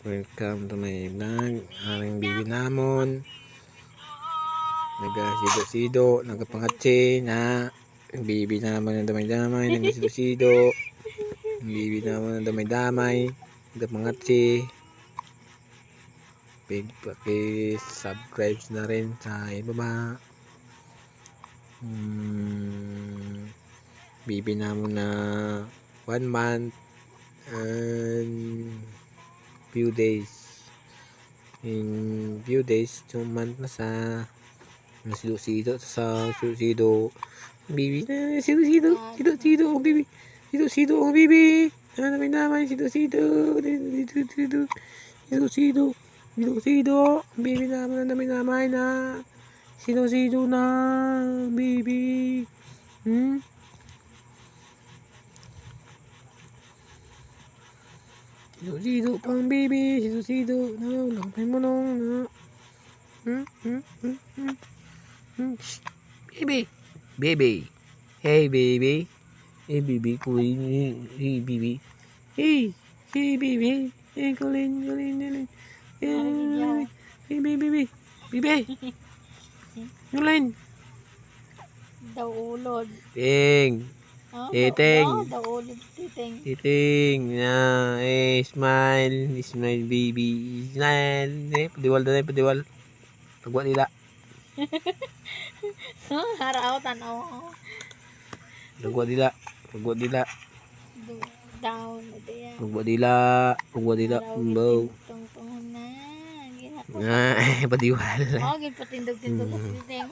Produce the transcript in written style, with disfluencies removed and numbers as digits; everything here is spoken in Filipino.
Welcome to my vlog. Aring bibi namon. Nagasido-sido, nagapangatsi na. Bibi naman ng damay-damay, nagasido-sido. Bibi naman ng damay-damay, nagapangatsi. Paki-subscribe na rin sa ibaba. Bibi namon na 1 month and few days. In few days, 2 month na sa nasido-sido sa sido. Bibi na sido-sido, sido-sido ang bibi. Sido-sido ang bibi. Naman sido-sido. Sido-sido. Sido-sido. Sido-sido. Bibi naman namin na. Sido-sido na bibi. Sido-sido pang baby, sido-sido na lakay mo nung na. Baby, baby, hey baby, hey baby, kulin, hey baby, hey baby, hey kulin, hey baby, kulin. Daw ulod. Ting. Titing. Daw ulod titing. Titing. Na, smile. Smile, baby. Smile. Padiwal na padiwal. Pagbuat nila. Haraw tanaw. Pagbuat nila. Pagbuat nila. Daw diya. Pagbuat nila. Pagbuat nila. Bow. Tungtungan na. Padiwal. Oh, gipatindog-tindog titing.